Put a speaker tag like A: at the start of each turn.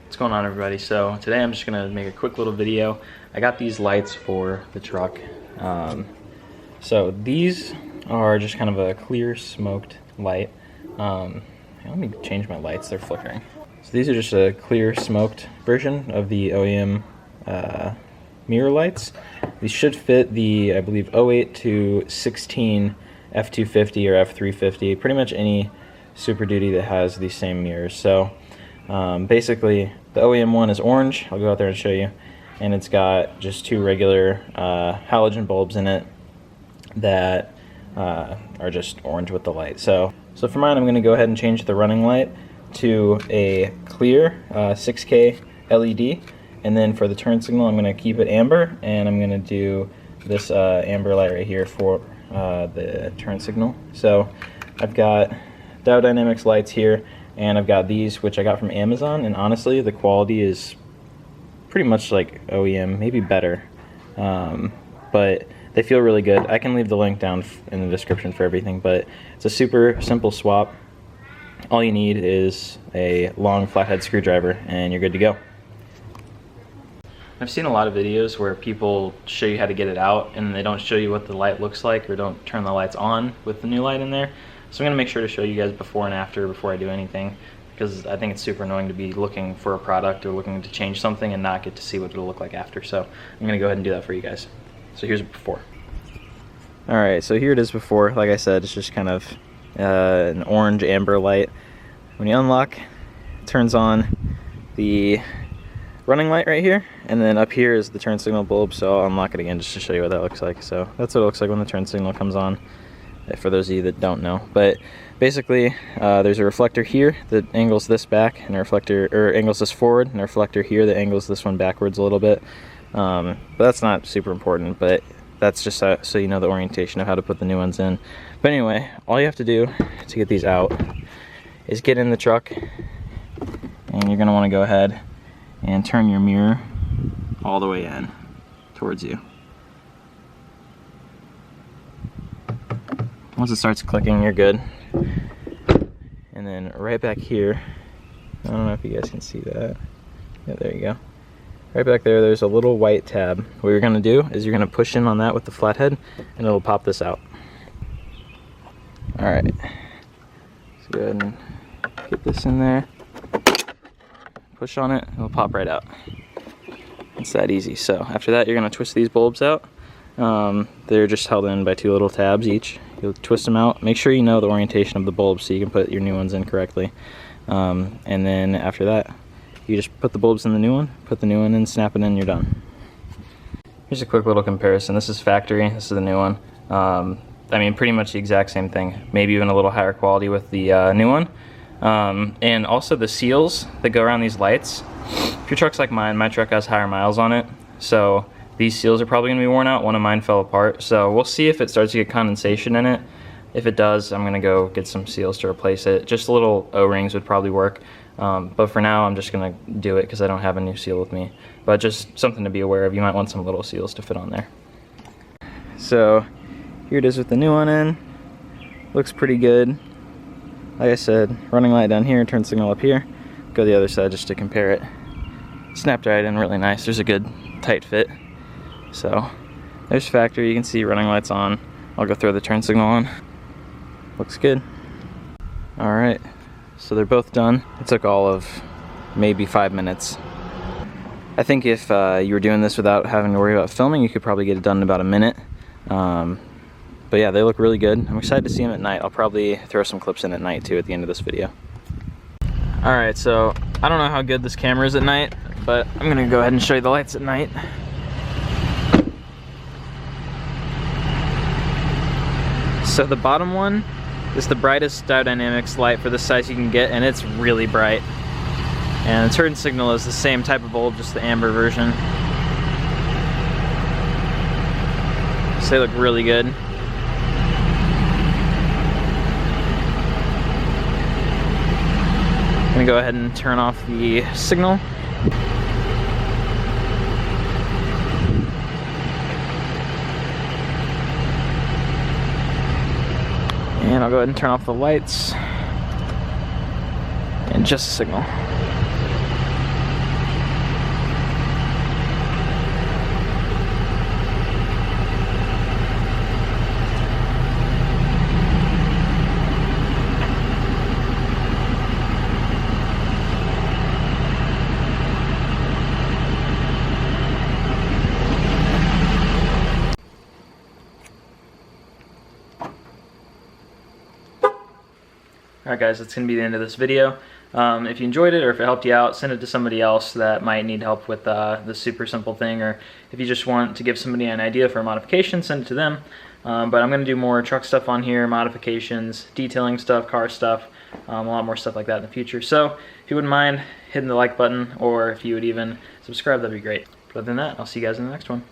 A: What's going on, everybody? So today I'm just gonna make a quick little video. I got these lights for the truck. So these are just kind of a clear smoked light. Let me change my lights, they're flickering. So these are just a clear smoked version of the OEM mirror lights. These should fit the, I believe, 08 to 16 F-250 or F-350, pretty much any Super Duty that has these same mirrors. So basically the OEM one is orange. I'll go out there and show you, and it's got just two regular halogen bulbs in it that are just orange with the light. So for mine, I'm going to go ahead and change the running light to a clear 6K LED, and then for the turn signal I'm going to keep it amber, and I'm going to do this amber light right here for the turn signal. So I've got Diode Dynamics lights here, and I've got these, which I got from Amazon, and honestly the quality is pretty much like OEM, maybe better, but they feel really good. I can leave the link down in the description for everything, but it's a super simple swap. All you need is a long flathead screwdriver and you're good to go. I've seen a lot of videos where people show you how to get it out and they don't show you what the light looks like or don't turn the lights on with the new light in there. So I'm going to make sure to show you guys before and after before I do anything, because I think it's super annoying to be looking for a product or looking to change something and not get to see what it'll look like after. So I'm going to go ahead and do that for you guys. So here's it before. Alright, so here it is before. Like I said, it's just kind of an orange amber light. When you unlock, it turns on the running light right here, and then up here is the turn signal bulb. So I'll unlock it again just to show you what that looks like. So that's what it looks like when the turn signal comes on, for those of you that don't know. But basically there's a reflector here that angles this back, and a reflector, or angles this forward, and a reflector here that angles this one backwards a little bit. But that's not super important, but that's just so you know the orientation of how to put the new ones in. But anyway, all you have to do to get these out is get in the truck, and you're going to want to go ahead and turn your mirror all the way in towards you. Once it starts clicking, you're good. And then right back here, I don't know if you guys can see that. Yeah, there you go. Right back there, there's a little white tab. What you're going to do is you're going to push in on that with the flathead, and it'll pop this out. Alright, let's go ahead and get this in there. Push on it, it'll pop right out. It's that easy. So after that, you're going to twist these bulbs out. They're just held in by two little tabs each. You'll twist them out. Make sure you know the orientation of the bulbs so you can put your new ones in correctly. And then after that, you just put the bulbs in the new one, put the new one in, snap it in, you're done. Here's a quick little comparison. This is factory, this is the new one. I mean, pretty much the exact same thing, maybe even a little higher quality with the new one. And also the seals that go around these lights. If your truck's like mine, my truck has higher miles on it, so these seals are probably going to be worn out. One of mine fell apart, so we'll see if it starts to get condensation in it. If it does, I'm going to go get some seals to replace it. Just little O-rings would probably work. But for now, I'm just going to do it because I don't have a new seal with me. But just something to be aware of. You might want some little seals to fit on there. So here it is with the new one in. Looks pretty good. Like I said, running light down here, turn signal up here. Go the other side just to compare it. Snapped right in really nice. There's a good tight fit. So there's factory. You can see running lights on. I'll go throw the turn signal on. Looks good. Alright. So they're both done. It took all of maybe 5 minutes. I think if you were doing this without having to worry about filming, you could probably get it done in about a minute. But yeah, they look really good. I'm excited to see them at night. I'll probably throw some clips in at night too at the end of this video. Alright, so I don't know how good this camera is at night, but I'm going to go ahead and show you the lights at night. So the bottom one is the brightest Diode Dynamics light for this size you can get, and it's really bright. And the turn signal is the same type of bulb, just the amber version. So they look really good. I'm gonna go ahead and turn off the signal. And I'll go ahead and turn off the lights and just the signal. Alright guys, that's going to be the end of this video. If you enjoyed it or if it helped you out, send it to somebody else that might need help with this super simple thing, or if you just want to give somebody an idea for a modification, send it to them. But I'm going to do more truck stuff on here, modifications, detailing stuff, car stuff, a lot more stuff like that in the future. So if you wouldn't mind hitting the like button, or if you would even subscribe, that'd be great. But other than that, I'll see you guys in the next one.